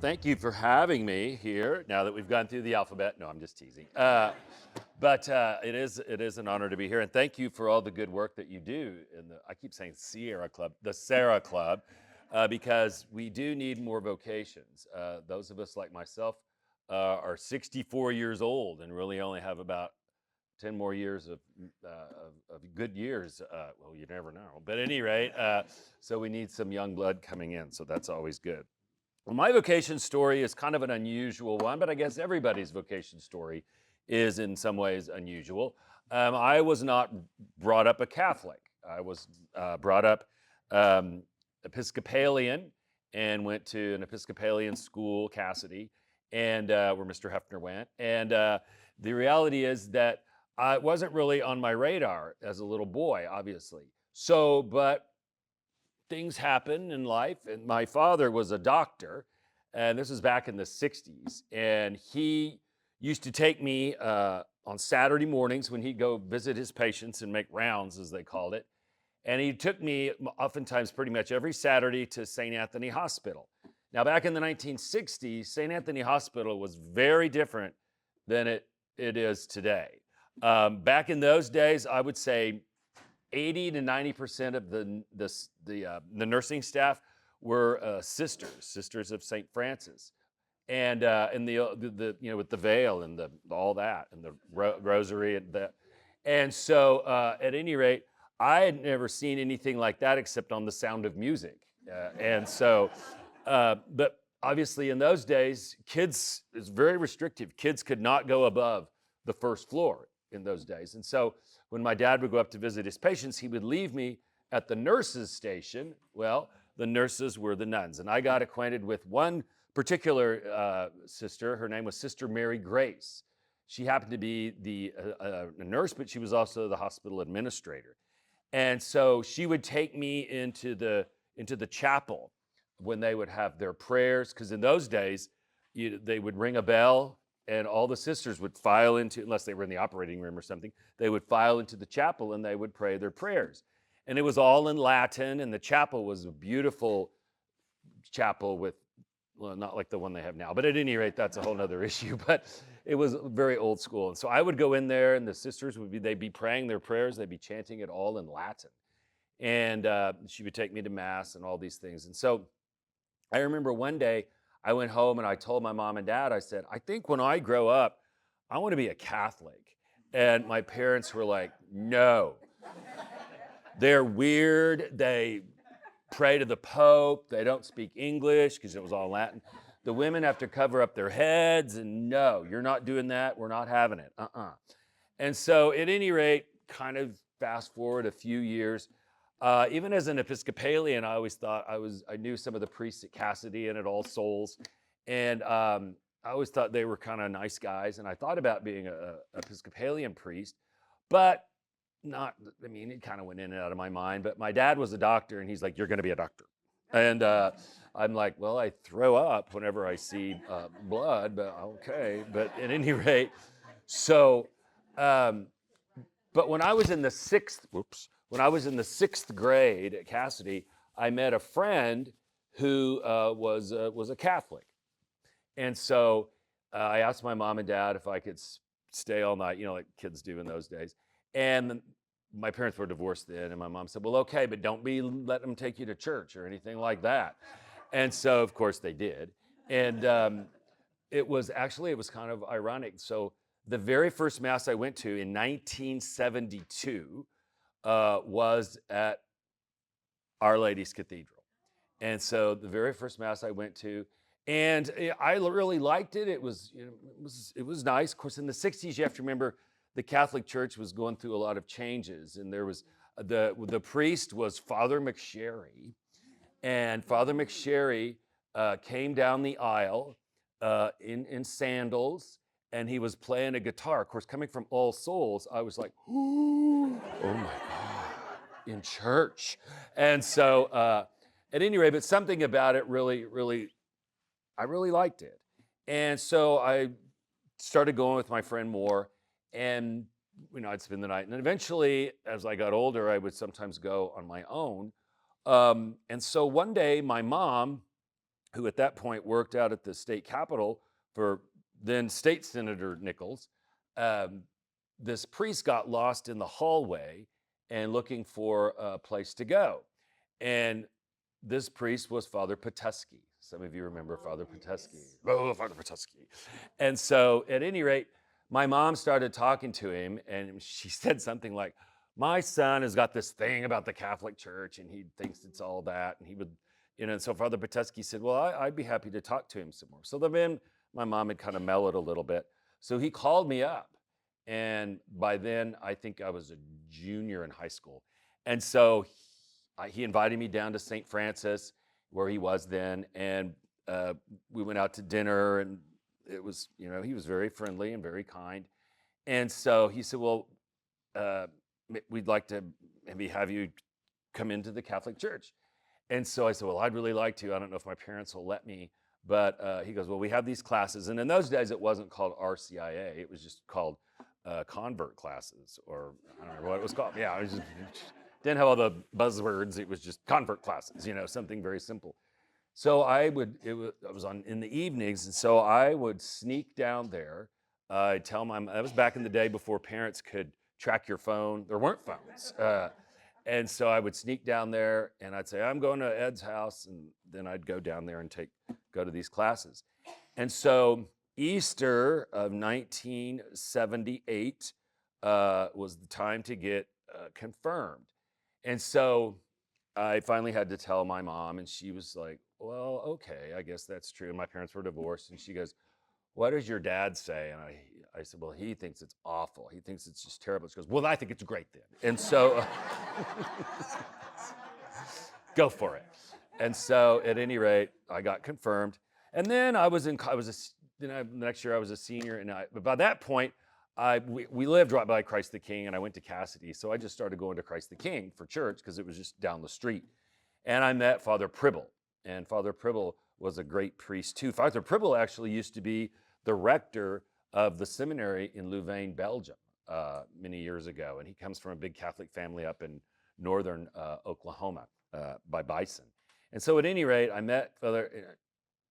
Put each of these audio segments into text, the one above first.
thank you for having me here now that we've gone through the alphabet. No, I'm just teasing. But it is an honor to be here. And thank you for all the good work that you do in I keep saying Sierra Club, the Serra Club, because we do need more vocations. Those of us like myself are 64 years old and really only have about 10 more years of good years. Well, you never know. But at any rate, so we need some young blood coming in. So that's always good. Well, my vocation story is kind of an unusual one, but I guess everybody's vocation story is in some ways unusual. I was not brought up a Catholic. I was brought up Episcopalian and went to an Episcopalian school, Cassidy, and where Mr. Hefner went. And the reality is that it wasn't really on my radar as a little boy, obviously. So, but things happen in life, and my father was a doctor, and this was back in the 60s, and he used to take me on Saturday mornings when he'd go visit his patients and make rounds, as they called it, and he took me oftentimes pretty much every Saturday to St. Anthony Hospital. Now, back in the 1960s, St. Anthony Hospital was very different than it is today. Back in those days, I would say 80 to 90% of the nursing staff were sisters of St. Francis, and the with the veil and all that and the rosary and that, and so at any rate, I had never seen anything like that except on The Sound of Music, and so, but obviously in those days, kids is very restrictive. Kids could not go above the first floor in those days, and so when my dad would go up to visit his patients, he would leave me at the nurses' station. Well, the nurses were the nuns. And I got acquainted with one particular sister. Her name was Sister Mary Grace. She happened to be a nurse, but she was also the hospital administrator. And so she would take me into the chapel when they would have their prayers, because in those days, they would ring a bell, and all the sisters would file into, unless they were in the operating room or something, they would file into the chapel and they would pray their prayers. And it was all in Latin, and the chapel was a beautiful chapel with, well, not like the one they have now, but at any rate, that's a whole nother issue, but it was very old school. And so I would go in there, and the sisters they'd be praying their prayers, they'd be chanting it all in Latin. And she would take me to Mass and all these things. And so I remember one day, I went home and I told my mom and dad, I said, I think when I grow up, I want to be a Catholic. And my parents were like, no. They're weird. They pray to the Pope. They don't speak English because it was all Latin. The women have to cover up their heads, and no, you're not doing that. We're not having it. And so at any rate, kind of fast forward a few years, even as an Episcopalian, I always thought I knew some of the priests at Cassidy and at All Souls, and I always thought they were kind of nice guys, and I thought about being a Episcopalian priest, but it kind of went in and out of my mind. But my dad was a doctor, and he's like, you're going to be a doctor. And I'm like, well, I throw up whenever I see blood, but okay. But at any rate, so, but when I was in the sixth grade at Cassidy, I met a friend who was a Catholic. And so I asked my mom and dad if I could stay all night, like kids do in those days. And my parents were divorced then, and my mom said, well, okay, but don't let them take you to church or anything like that. And so, of course, they did. And it was kind of ironic. So the very first Mass I went to in 1972 was at Our Lady's Cathedral. And so the very first Mass I went to, and I really liked it. It was nice. Of course, in the 60s, you have to remember the Catholic Church was going through a lot of changes, and there was the priest was Father McSherry, and Father McSherry came down the aisle in sandals, and he was playing a guitar. Of course, coming from All Souls, I was like, oh my God, in church. And so at any rate, but something about it really, I really liked it. And so I started going with my friend more, and I'd spend the night. And eventually, as I got older, I would sometimes go on my own. And so one day, my mom who at that point worked out at the state capitol for then State Senator Nichols, um, this priest got lost in the hallway and looking for a place to go. And this priest was Father Petesky. Some of you remember Father Petesky. Oh, Father Petesky. And so, at any rate, my mom started talking to him, and she said something like, "My son has got this thing about the Catholic Church, and he thinks it's all that." And he would, and so Father Petesky said, "Well, I'd be happy to talk to him some more." So then my mom had kind of mellowed a little bit. So he called me up. And by then, I think I was a junior in high school. And so he invited me down to St. Francis, where he was then. And we went out to dinner, and it was, he was very friendly and very kind. And so he said, "Well, uh, we'd like to maybe have you come into the Catholic Church." And so I said, "Well, I'd really like to. I don't know if my parents will let me." But he goes, "Well, we have these classes." And in those days, it wasn't called RCIA. It was just called convert classes, or I don't remember what it was called. Yeah, it was just, didn't have all the buzzwords. It was just convert classes, something very simple. So I was on in the evenings, and so I would sneak down there. I'd tell that was back in the day before parents could track your phone. There weren't phones. And so I would sneak down there, and I'd say, "I'm going to Ed's house," and then I'd go down there and go to these classes. And so Easter of 1978 was the time to get confirmed. And so I finally had to tell my mom, and she was like, "Well, okay, I guess that's true." And my parents were divorced, and she goes, "What does your dad say?" And I said, "Well, he thinks it's awful. He thinks it's just terrible." She goes, "Well, I think it's great then." And so go for it. And so at any rate, I got confirmed. And then the next year I was a senior. And but by that point, we lived right by Christ the King, and I went to Cassidy. So I just started going to Christ the King for church because it was just down the street. And I met Father Pribble. And Father Pribble was a great priest too. Father Pribble actually used to be the rector of the seminary in Louvain, Belgium, many years ago. And he comes from a big Catholic family up in northern Oklahoma by Bison. And so at any rate, I met Father.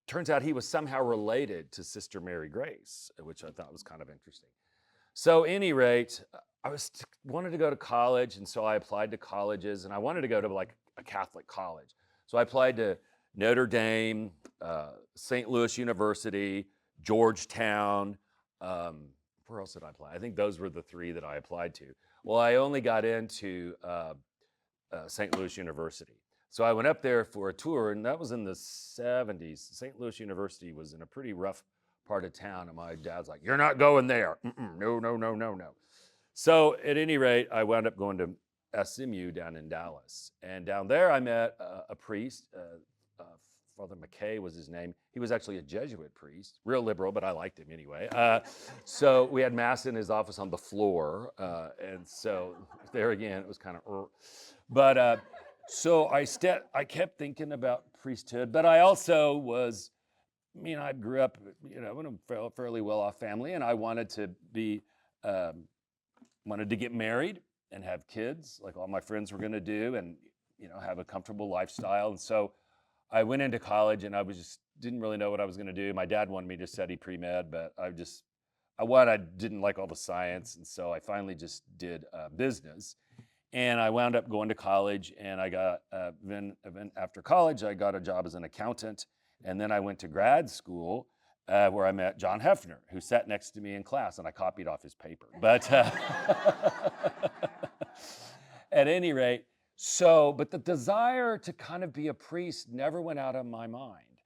Turns out he was somehow related to Sister Mary Grace, which I thought was kind of interesting. So at any rate, I wanted to go to college, and so I applied to colleges, and I wanted to go to like a Catholic college. So I applied to Notre Dame, St. Louis University, Georgetown. Where else did I apply? I think those were the three that I applied to. Well, I only got into St. Louis University. So I went up there for a tour, and that was in the 70s. St. Louis University was in a pretty rough part of town, and my dad's like, "You're not going there. No, no, no, no, no." So at any rate, I wound up going to SMU down in Dallas. And down there, I met a priest. Father McKay was his name. He was actually a Jesuit priest, real liberal, but I liked him anyway. So we had mass in his office on the floor. And so there again, it was kind of, but so I kept thinking about priesthood, but I also was, I grew up, in a fairly well-off family, and I wanted to get married and have kids, like all my friends were going to do, and have a comfortable lifestyle. And so I went into college, and I didn't really know what I was going to do. My dad wanted me to study pre-med, but I didn't like all the science, and so I finally just did business. And I wound up going to college, and I got then after college, I got a job as an accountant, and then I went to grad school where I met John Hefner, who sat next to me in class, and I copied off his paper. But at any rate, but the desire to kind of be a priest never went out of my mind.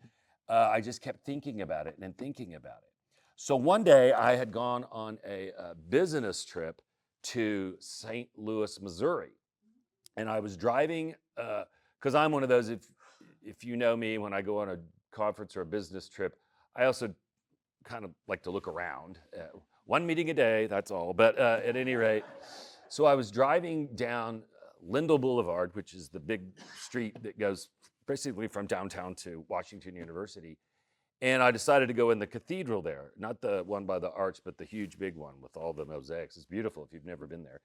I just kept thinking about it and thinking about it. So one day I had gone on a business trip to St. Louis, Missouri. And I was driving, because I'm one of those, if you know me, when I go on a conference or a business trip, I also kind of like to look around. One meeting a day, that's all. But at any rate, so I was driving down Lindell Boulevard, which is the big street that goes basically from downtown to Washington University. And I decided to go in the cathedral there, not the one by the arch, but the huge big one with all the mosaics. It's beautiful if you've never been there.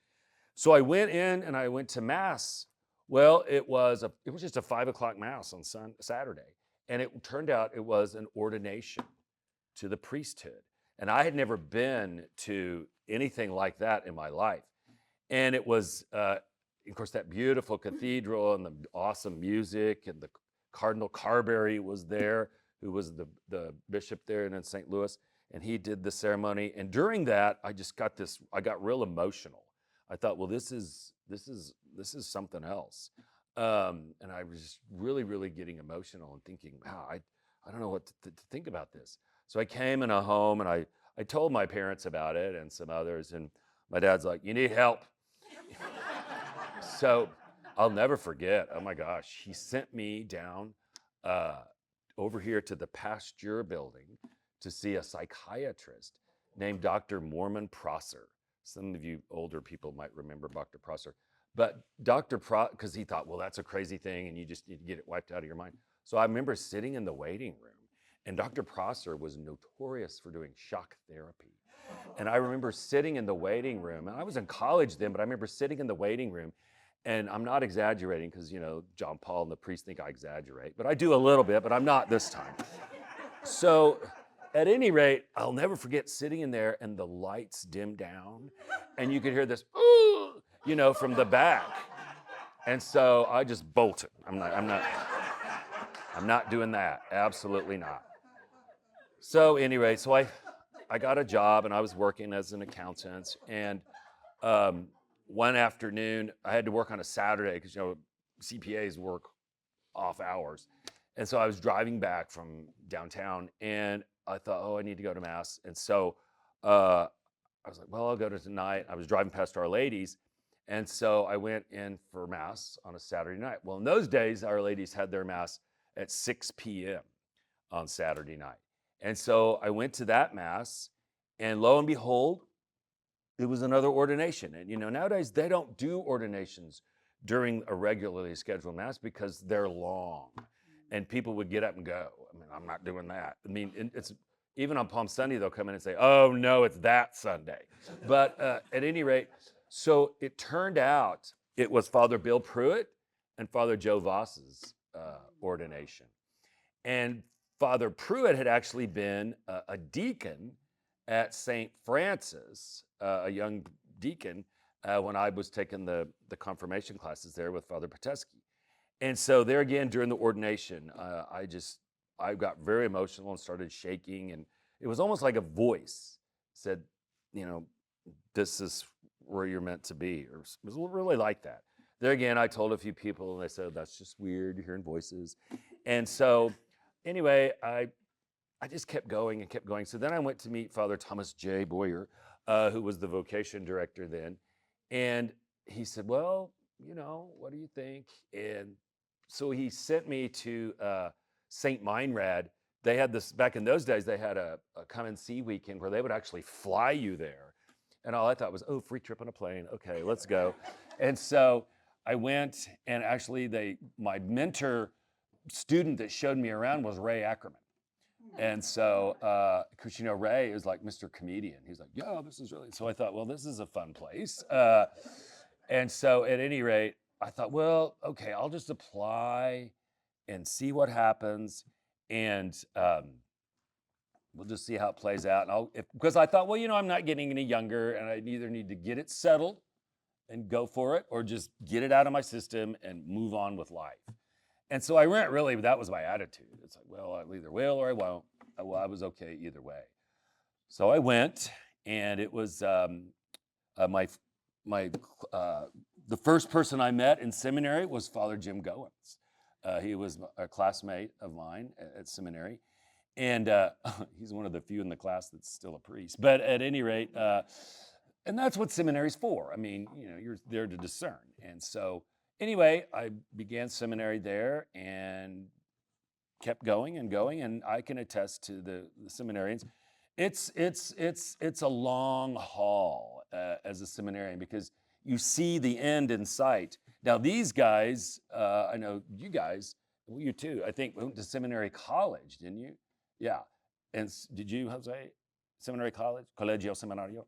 So I went in and I went to mass. Well, it was just a 5 o'clock mass on Saturday. And it turned out it was an ordination to the priesthood. And I had never been to anything like that in my life. And it was, of course, that beautiful cathedral and the awesome music, and the Cardinal Carberry was there, who was the bishop there in St. Louis, and he did the ceremony. And during that, I got real emotional. I thought, well, this is something else. And I was just really, really getting emotional and thinking, wow, I don't know what to think about this. So I came in a home, and I told my parents about it and some others, and my dad's like, you need help. So I'll never forget, oh my gosh, he sent me down over here to the Pasteur building to see a psychiatrist named Dr. Mormon Prosser. Some of you older people might remember Dr. Prosser. But because he thought, well, that's a crazy thing, and you just need to get it wiped out of your mind. So I remember sitting in the waiting room, and Dr. Prosser was notorious for doing shock therapy. And I remember sitting in the waiting room, and I was in college then, but I remember sitting in the waiting room, and I'm not exaggerating because, John Paul and the priest think I exaggerate, but I do a little bit, but I'm not this time. So at any rate, I'll never forget sitting in there, and the lights dimmed down, and you could hear this, ooh, from the back. And so I just bolted. I'm not doing that. Absolutely not. So anyway, so I got a job, and I was working as an accountant. And one afternoon, I had to work on a Saturday because, CPAs work off hours. And so I was driving back from downtown, and I thought, oh, I need to go to Mass. And so I was like, well, I'll go to tonight. I was driving past Our Lady's. And so I went in for Mass on a Saturday night. Well, in those days, Our Lady's had their Mass at 6 p.m. on Saturday night. And so I went to that Mass, and lo and behold, it was another ordination. And, nowadays they don't do ordinations during a regularly scheduled Mass because they're long, and people would get up and go. I mean, I'm not doing that. I mean, it's even on Palm Sunday, they'll come in and say, oh, no, it's that Sunday. But at any rate, so it turned out it was Father Bill Pruitt and Father Joe Voss's ordination. And Father Pruitt had actually been a deacon at St. Francis, a young deacon, when I was taking the confirmation classes there with Father Patesky. And so there again, during the ordination, I got very emotional and started shaking. And it was almost like a voice said, this is where you're meant to be. Or it was really like that. There again, I told a few people, and they said, that's just weird, you're hearing voices. And so anyway, I just kept going and kept going. So then I went to meet Father Thomas J. Boyer, who was the vocation director then. And he said, well, what do you think? And so he sent me to St. Meinrad. They had this, back in those days, they had a come and see weekend where they would actually fly you there. And all I thought was, oh, free trip on a plane. Okay, let's go. And so I went, and actually my mentor student that showed me around was Ray Ackerman. And so, because, Ray is like Mr. Comedian. He's like, yeah, this is really, so I thought, well, this is a fun place. And so at any rate, I thought, well, okay, I'll just apply and see what happens. And we'll just see how it plays out. And because I thought, well, I'm not getting any younger, and I either need to get it settled and go for it, or just get it out of my system and move on with life. And so I went, really, that was my attitude. It's like, well, I either will or I won't. Well, I was okay either way. So I went, and it was the first person I met in seminary was Father Jim Goins. He was a classmate of mine at seminary. And he's one of the few in the class that's still a priest. But at any rate, and that's what seminary's for. I mean, you're there to discern. And so anyway, I began seminary there and kept going and going. And I can attest to the seminarians. It's a long haul as a seminarian, because you see the end in sight. Now these guys, I know you guys, well, you too, I think went to seminary college, didn't you? Yeah. And did you, Jose? Seminary college? Colegio Seminario?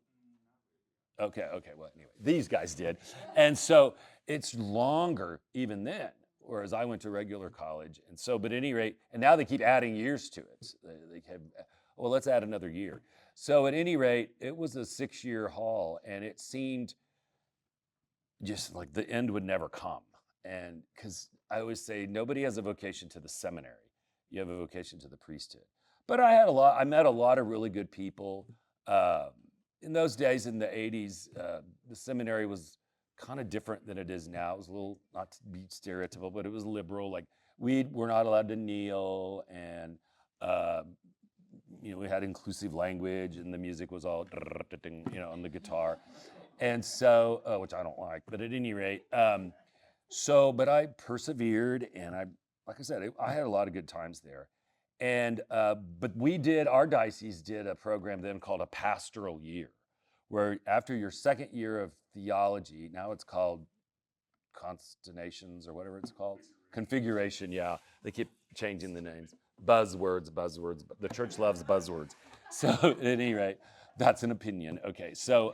Okay. Well, anyway, these guys did. And so it's longer even then. whereas I went to regular college. And so, but at any rate, and now they keep adding years to it. They have, well, let's add another year. So at any rate, it was a 6-year haul, and it seemed just like the end would never come. And because I always say nobody has a vocation to the seminary, you have a vocation to the priesthood. But I met a lot of really good people. In those days, in the 80s, the seminary was kind of different than it is now. It was a little, not to be stereotypical, but it was liberal. Like we were not allowed to kneel, and we had inclusive language, and the music was all, on the guitar. And so, which I don't like, but at any rate, but I persevered, and like I said, I had a lot of good times there. And, but our diocese did a program then called a pastoral year, where after your second year of theology, now it's called constellations or whatever it's called. Configuration, yeah. They keep changing the names. Buzzwords. The church loves buzzwords. So at any rate, that's an opinion. Okay, so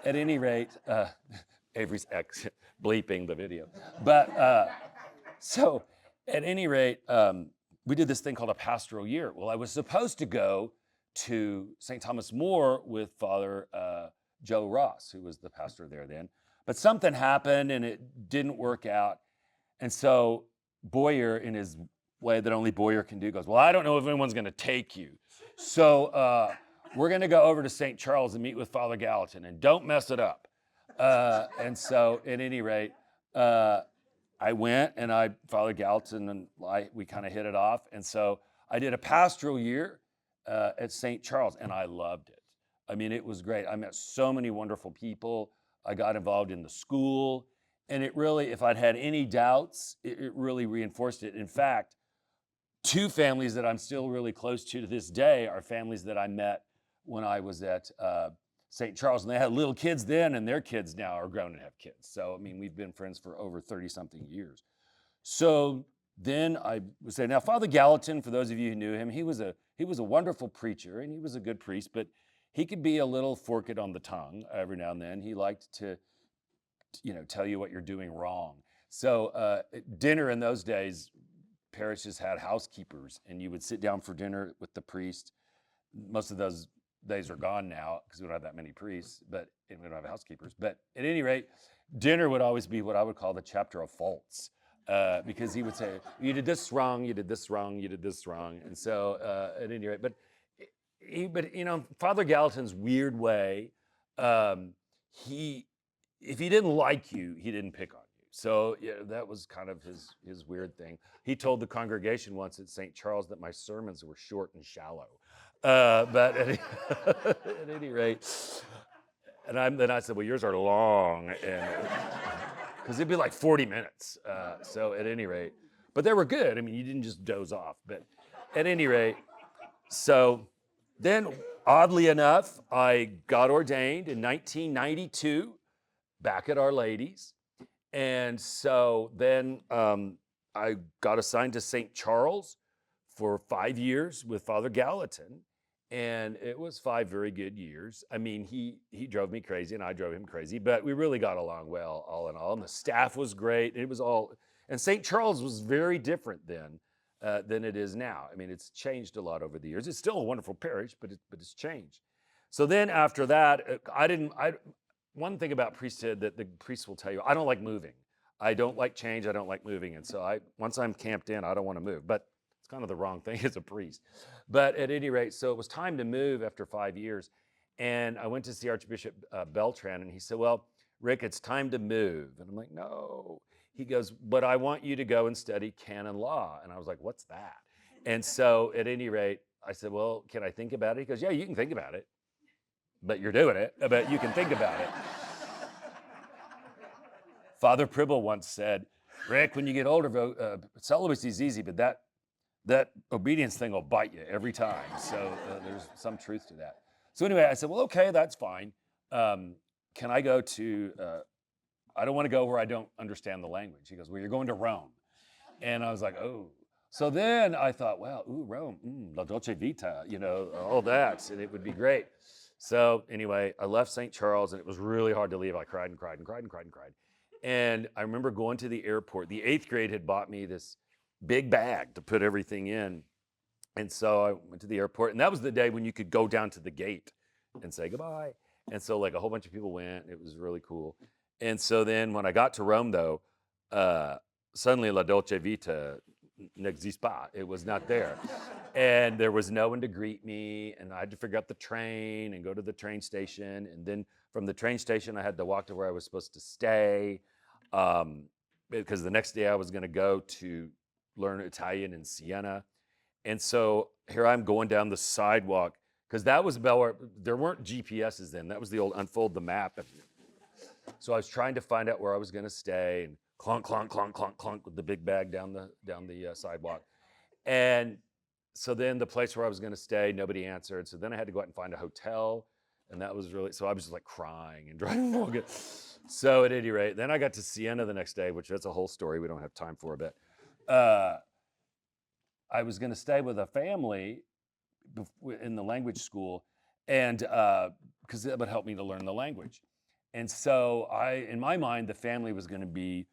at any rate, Avery's bleeping the video. But so at any rate, we did this thing called a pastoral year. Well, I was supposed to go to St. Thomas More with Father Joe Ross, who was the pastor there then. But something happened and it didn't work out. And so Boyer, in his way that only Boyer can do, goes, well, I don't know if anyone's going to take you. So we're going to go over to St. Charles and meet with Father Gallatin, and don't mess it up. And so at any rate, I went, and Father Gallatin and we kind of hit it off. And so I did a pastoral year at St. Charles, and I loved it. I mean, it was great. I met so many wonderful people. I got involved in the school, and it really, if I'd had any doubts, it really reinforced it. In fact, 2 families that I'm still really close to this day are families that I met when I was at St. Charles, and they had little kids then, and their kids now are grown and have kids. So, I mean, we've been friends for over 30-something years. So then I would say, now, Father Gallatin, for those of you who knew him, he was a wonderful preacher, and he was a good priest, but he could be a little forked on the tongue every now and then. He liked to, tell you what you're doing wrong. So dinner in those days, parishes had housekeepers, and you would sit down for dinner with the priest. Most of those days are gone now because we don't have that many priests, and we don't have housekeepers. But at any rate, dinner would always be what I would call the chapter of faults, because he would say, you did this wrong, you did this wrong, you did this wrong. And so at any rate, but Father Gallatin's weird way, if he didn't like you, he didn't pick on you. So that was kind of his weird thing. He told the congregation once at St. Charles that my sermons were short and shallow. But at any rate, then I said, well, yours are long, and because it'd be like 40 minutes. So at any rate, but they were good. I mean, you didn't just doze off. But at any rate, so then oddly enough, I got ordained in 1992 back at Our Lady's. And so then I got assigned to St. Charles for 5 years with Father Gallatin. And it was 5 very good years. I mean, he drove me crazy and I drove him crazy, but we really got along well, all in all. And the staff was great. And St. Charles was very different then than it is now. I mean, it's changed a lot over the years. It's still a wonderful parish, but it's changed. So then after that, one thing about priesthood that the priests will tell you, I don't like moving. I don't like change. I don't like moving. And so once I'm camped in, I don't want to move. But it's kind of the wrong thing as a priest. But at any rate, so it was time to move after 5 years. And I went to see Archbishop Beltran, and he said, well, Rick, it's time to move. And I'm like, no. He goes, but I want you to go and study canon law. And I was like, what's that? And so at any rate, I said, well, can I think about it? He goes, yeah, you can think about it. But you're doing it, but you can think about it. Father Pribble once said, Rick, when you get older, celibacy is easy, but that obedience thing will bite you every time. So there's some truth to that. So anyway, I said, well, okay, that's fine. Can I go to, I don't want to go where I don't understand the language. He goes, well, you're going to Rome. And I was like, oh. So then I thought, well, Rome, La Dolce Vita, all that, and it would be great. So anyway, I left St. Charles, and it was really hard to leave. I cried and cried and cried and cried and cried. And I remember going to the airport. The 8th grade had bought me this big bag to put everything in. And so I went to the airport, and that was the day when you could go down to the gate and say goodbye. And so like a whole bunch of people went. It was really cool. And so then when I got to Rome, though, suddenly La Dolce Vita n'existe pas. It was not there. And there was no one to greet me. And I had to figure out the train and go to the train station. And then from the train station, I had to walk to where I was supposed to stay. Because the next day I was going to go to learn Italian in Siena. And so here I'm going down the sidewalk, because that was about where there weren't GPSs then. That was the old unfold the map. So I was trying to find out where I was going to stay, and clunk, clunk, clunk, clunk, clunk with the big bag down the sidewalk. And so then the place where I was going to stay, nobody answered. So then I had to go out and find a hotel, and that was really, so I was just like crying and driving along. So at any rate, then I got to Siena the next day, which that's a whole story we don't have time for, but I was going to stay with a family in the language school, and because that would help me to learn the language. And so in my mind, the family was going to be,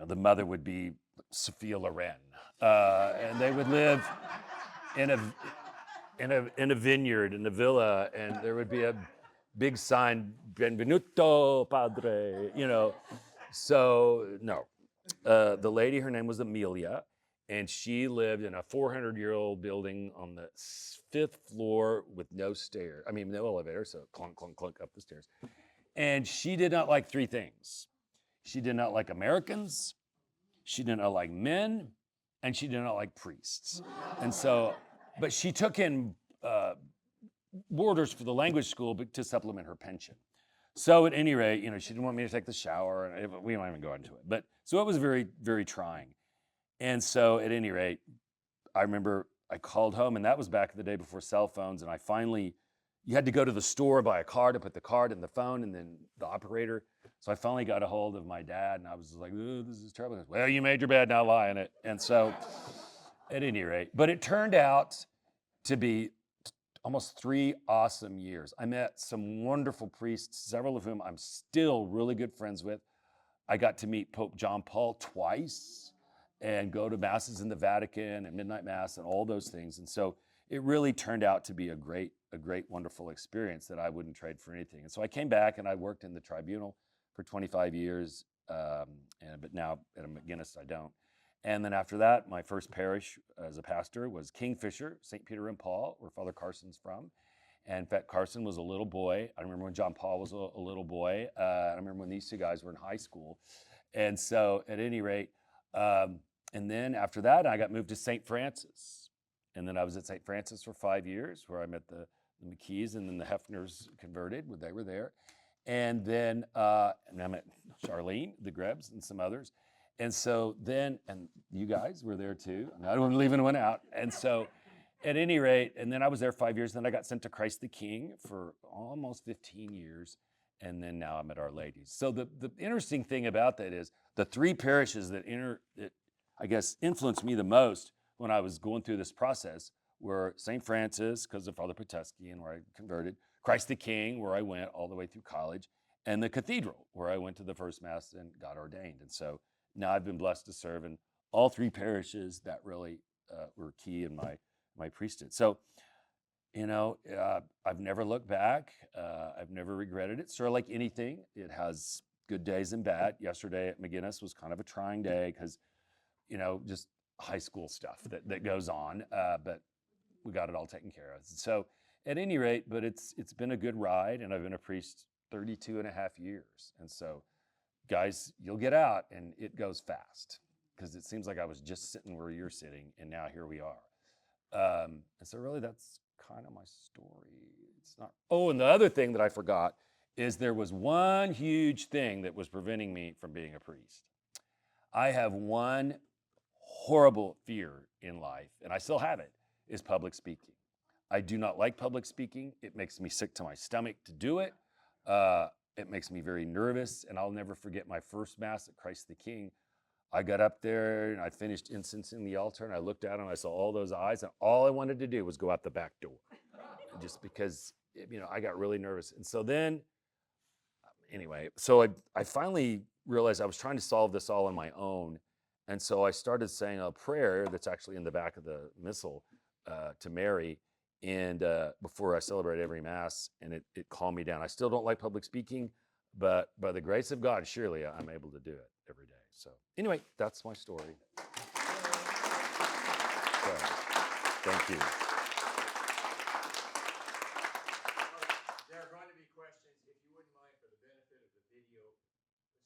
the mother would be Sophia Loren, and they would live in a vineyard, in a villa, and there would be a big sign, Benvenuto Padre, So no, the lady, her name was Amelia, and she lived in a 400-year-old building on the 5th floor with no elevator, so clunk, clunk, clunk up the stairs. And she did not like 3 things. She did not like Americans, she did not like men, and she did not like priests. And so, but she took in boarders for the language school to supplement her pension. So at any rate, she didn't want me to take the shower, and we don't even go into it. But so it was very, very trying. And so at any rate, I remember I called home, and that was back the day before cell phones. And you had to go to the store, buy a card, to put the card in the phone, and then the operator. So I finally got a hold of my dad, and I was like, oh, this is terrible. He goes, well, you made your bed, now lie in it. And so at any rate, but it turned out to be almost 3 awesome years. I met some wonderful priests, several of whom I'm still really good friends with. I got to meet Pope John Paul twice and go to masses in the Vatican and midnight mass and all those things. And so it really turned out to be a great, wonderful experience that I wouldn't trade for anything. And so I came back and I worked in the tribunal for 25 years, but now at a McGuinness I don't. And then after that, my first parish as a pastor was Kingfisher, St. Peter and Paul, where Father Carson's from. And in fact, Carson was a little boy. I remember when John Paul was a little boy. I remember when these 2 guys were in high school. And so at any rate, and then after that, I got moved to St. Francis. And then I was at St. Francis for 5 years, where I met the McKees, and then the Hefners converted when they were there. And then and I met Charlene, the Grebs, and some others. And so then, and you guys were there too. I don't want to leave anyone out. And so at any rate, and then I was there 5 years. Then I got sent to Christ the King for almost 15 years. And then now I'm at Our Lady's. So the interesting thing about that is the 3 parishes that I guess influenced me the most when I was going through this process were St. Francis, because of Father Petesky, and where I converted, Christ the King, where I went all the way through college, and the Cathedral, where I went to the first Mass and got ordained. And so now I've been blessed to serve in all 3 parishes that really were key in my priesthood. So, I've never looked back. I've never regretted it. Sort of like anything, it has good days and bad. Yesterday at McGuinness was kind of a trying day because, just high school stuff that goes on, but we got it all taken care of. So at any rate, but it's been a good ride, and I've been a priest 32 and a half years. And so, guys, you'll get out, and it goes fast, because it seems like I was just sitting where you're sitting, and now here we are. And so really that's kind of my story. It's not, and the other thing that I forgot is there was one huge thing that was preventing me from being a priest. I have one horrible fear in life, and I still have it, is public speaking. I do not like public speaking. It makes me sick to my stomach to do it. It makes me very nervous, and I'll never forget my first Mass at Christ the King. I got up there, and I finished incensing the altar, and I looked out, and I saw all those eyes, and all I wanted to do was go out the back door, just because, I got really nervous. And so then, anyway, so I finally realized I was trying to solve this all on my own. And so I started saying a prayer that's actually in the back of the missal to Mary, and before I celebrate every Mass, and it calmed me down. I still don't like public speaking, but by the grace of God, surely I'm able to do it every day. So anyway, that's my story. So, thank you. There are going to be questions. If you wouldn't mind, for the benefit of the video,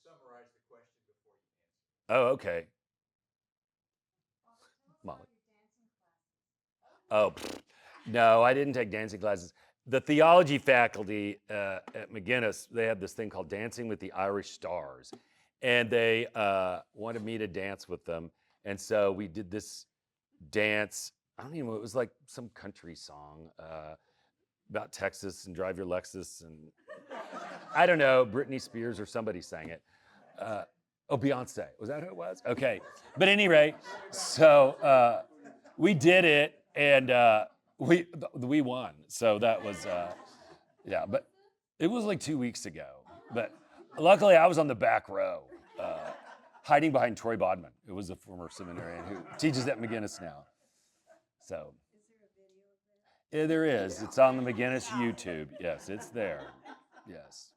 summarize the question before you answer. Oh, okay. Molly. Oh, no, I didn't take dancing classes. The theology faculty at McGuinness, they have this thing called Dancing with the Irish Stars. And they wanted me to dance with them. And so we did this dance. I don't even know, it was like some country song about Texas and Drive Your Lexus. And I don't know, Britney Spears or somebody sang it. Oh, Beyonce. Was that who it was? Okay. But anyway, so we did it, and we won. So that was, yeah. But it was like 2 weeks ago. But luckily, I was on the back row, hiding behind Troy Bodman, who was a former seminarian who teaches at McGuinness now. So. Yeah, there is. It's on the McGuinness YouTube. Yes, it's there. Yes.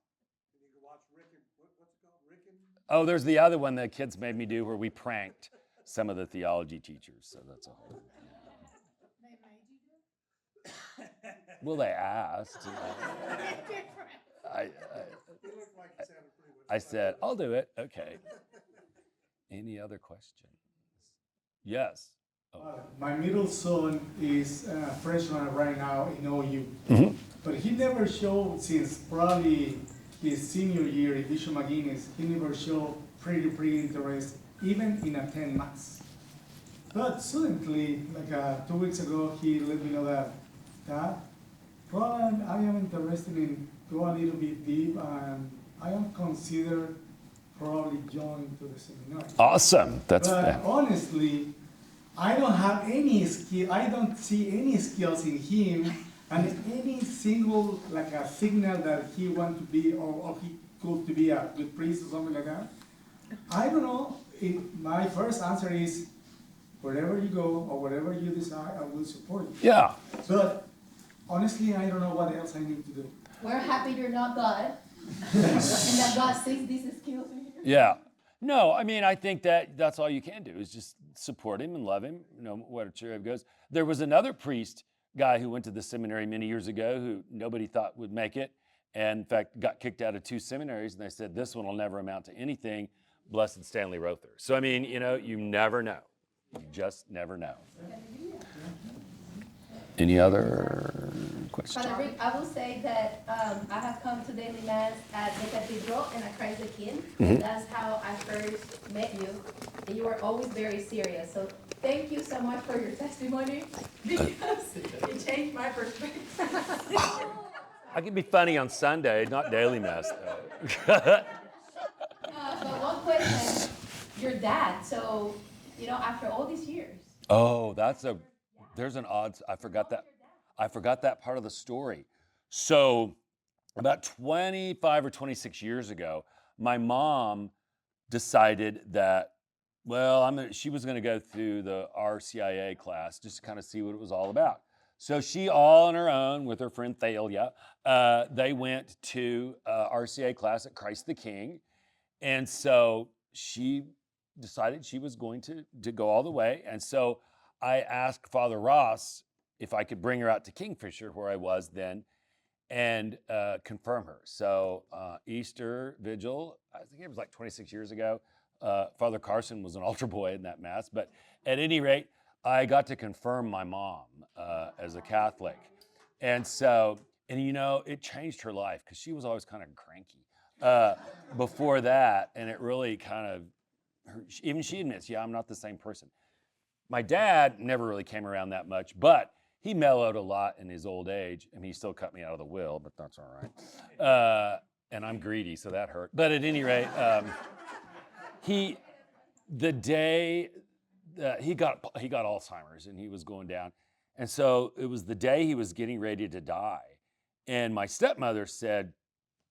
You can watch Rick and what's it called? Rick and Oh, there's the other one that kids made me do where we pranked some of the theology teachers. So that's a whole. They made you do it? Well, they asked. I he looked like he sounded pretty much. I said, I'll do it. Okay. Any other questions? Yes. Oh. My middle son is a freshman right now in OU, Mhm. but he never showed since probably his senior year at Bishop McGuinness. He never showed pretty interest even in attend Mass. But suddenly, like 2 weeks ago, he let me know that, Dad, probably I am interested in go a little bit deep, and I am considered probably joining to the seminary. Awesome. That's But honestly, I don't have any skill. I don't see any skills in him, and any single like a signal that he want to be or he could to be a good priest or something like that. I don't know. My first answer is, wherever you go or whatever you decide, I will support you. Yeah. But honestly, I don't know what else I need to do. We're happy you're not God. And that God sees these skills in you. Yeah. No, I mean, I think that's all you can do is just support him and love him, whatever it goes. There was another priest guy who went to the seminary many years ago who nobody thought would make it, and in fact got kicked out of 2 seminaries, and they said, this one will never amount to anything, Blessed Stanley Rother. So, I mean, you never know. You just never know. Any other questions? Father Rick, I will say that I have come to daily Mass at the Cathedral and at Christ the King. Mhm. That's how I first met you. And you were always very serious. So thank you so much for your testimony because it changed my perspective. I can be funny on Sunday, not daily Mass, though. But one question, your dad, so, after all these years. Oh, there's an odds. I forgot that part of the story. So about 25 or 26 years ago, my mom decided that, she was going to go through the RCIA class just to kind of see what it was all about. So she, all on her own with her friend Thalia, they went to RCIA class at Christ the King. And so she decided she was going to go all the way. And so I asked Father Ross if I could bring her out to Kingfisher, where I was then, and confirm her. So Easter Vigil, I think it was like 26 years ago. Father Carson was an altar boy in that Mass. But at any rate, I got to confirm my mom as a Catholic. And so, it changed her life because she was always kind of cranky before that. And it really kind of, even she admits, I'm not the same person. My dad never really came around that much, but he mellowed a lot in his old age. I mean, he still cut me out of the will, but that's all right. And I'm greedy, so that hurt. But at any rate, the day he got Alzheimer's and he was going down. And so it was the day he was getting ready to die. And my stepmother said,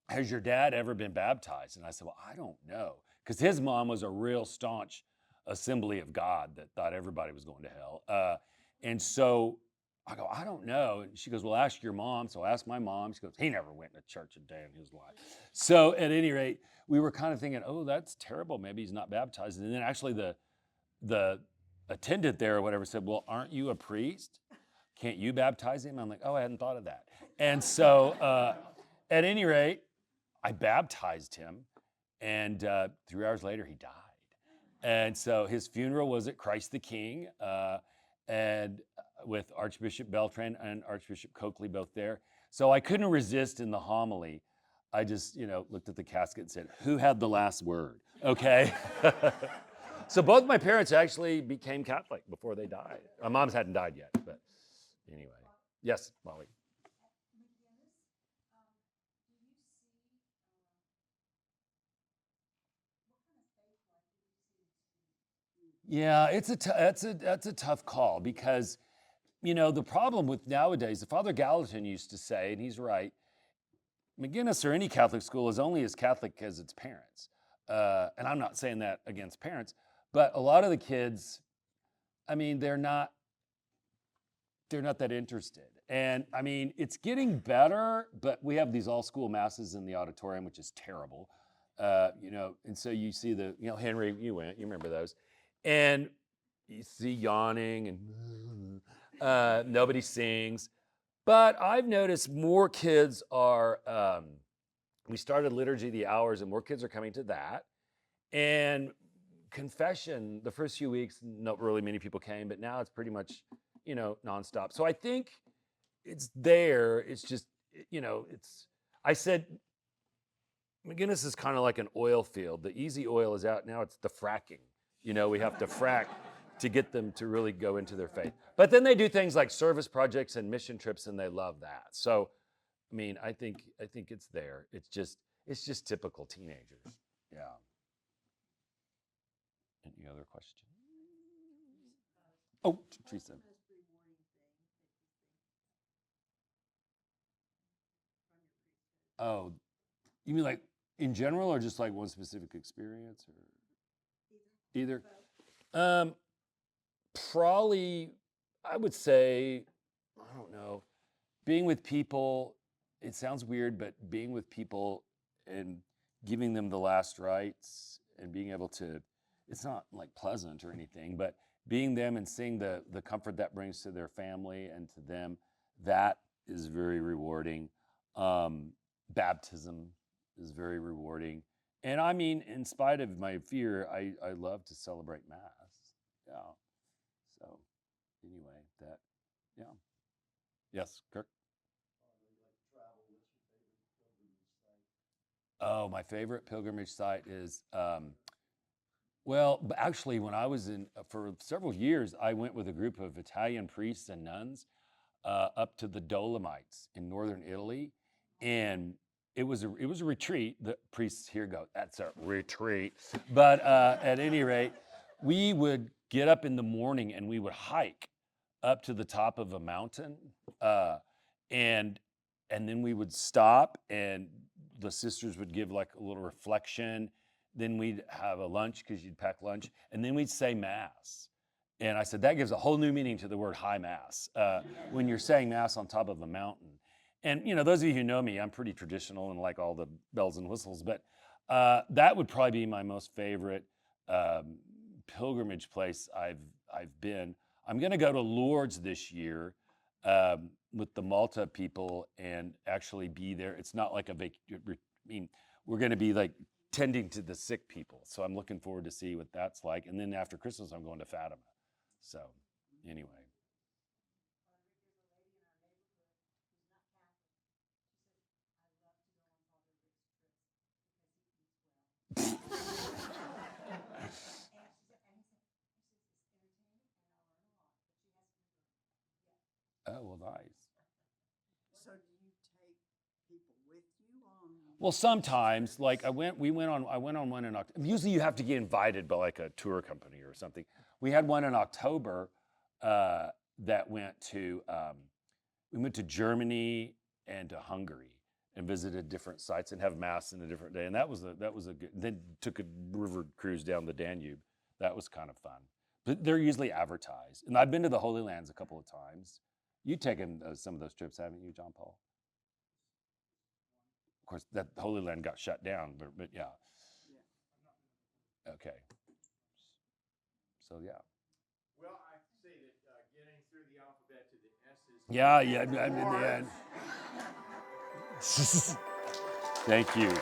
has your dad ever been baptized? And I said, well, I don't know. Because his mom was a real staunch Assembly of God that thought everybody was going to hell. And so I go, I don't know. And she goes, well, ask your mom. So I asked my mom. She goes, he never went to church a day in his life. So at any rate, we were kind of thinking, oh, that's terrible. Maybe he's not baptized. And then actually the attendant there or whatever said, well, aren't you a priest? Can't you baptize him? I'm like, oh, I hadn't thought of that. And so at any rate, I baptized him. And 3 hours later, he died. And so his funeral was at Christ the King, and with Archbishop Beltran and Archbishop Coakley both there. So I couldn't resist in the homily. I just, looked at the casket and said, who had the last word? Okay. So both my parents actually became Catholic before they died. My mom's hadn't died yet, but anyway. Yes, Molly. Yeah, that's a tough call because, the problem with nowadays, the Father Gallatin used to say, and he's right, McGuinness or any Catholic school is only as Catholic as its parents. And I'm not saying that against parents, but a lot of the kids, they're not that interested. And it's getting better, but we have these all school masses in the auditorium, which is terrible. And so you see Henry, you remember those. And you see yawning and nobody sings. But I've noticed more kids are, we started Liturgy of the Hours and more kids are coming to that. And confession, the first few weeks, not really many people came, but now it's pretty much, nonstop. So I think it's there. It's just, I said, McGuinness is kind of like an oil field. The easy oil is out now. It's the fracking. We have to frack to get them to really go into their faith. But then they do things like service projects and mission trips, and they love that. So, I think it's there. It's just typical teenagers. Yeah. Any other questions? Oh, Teresa. Oh, you mean like in general, or just like one specific experience, or either? Probably, I would say, I don't know, being with people. It sounds weird, but being with people and giving them the last rites and being able to, it's not like pleasant or anything, but being them and seeing the comfort that brings to their family and to them, that is very rewarding. Baptism is very rewarding. And in spite of my fear, I love to celebrate Mass. Yeah. So anyway, yeah. Yes, Kirk? Oh, my favorite pilgrimage site is, actually, when I was for several years, I went with a group of Italian priests and nuns up to the Dolomites in northern Italy. And it was a retreat. The priests here go, that's a retreat. But at any rate, we would get up in the morning and we would hike up to the top of a mountain. And then we would stop and the sisters would give like a little reflection. Then we'd have a lunch because you'd pack lunch. And then we'd say Mass. And I said, that gives a whole new meaning to the word high Mass when you're saying Mass on top of a mountain. And, those of you who know me, I'm pretty traditional and like all the bells and whistles, but that would probably be my most favorite pilgrimage place I've been. I'm going to go to Lourdes this year with the Malta people and actually be there. It's not like we're going to be like tending to the sick people. So I'm looking forward to see what that's like. And then after Christmas, I'm going to Fatima. So anyway. Oh, well, nice. So do you take people with you on? Well, sometimes, like I went on one in October. Usually you have to get invited by like a tour company or something. We had one in October that we went to Germany and to Hungary. and visited different sites and have mass in a different day. And that was a good. Then took a river cruise down the Danube. That was kind of fun. But they're usually advertised. And I've been to the Holy Lands a couple of times. You've taken some of those trips, haven't you, John Paul? Of course, that Holy Land got shut down, but yeah. Okay. So yeah. Well, I say that getting through the alphabet to the S's. Yeah. Thank you.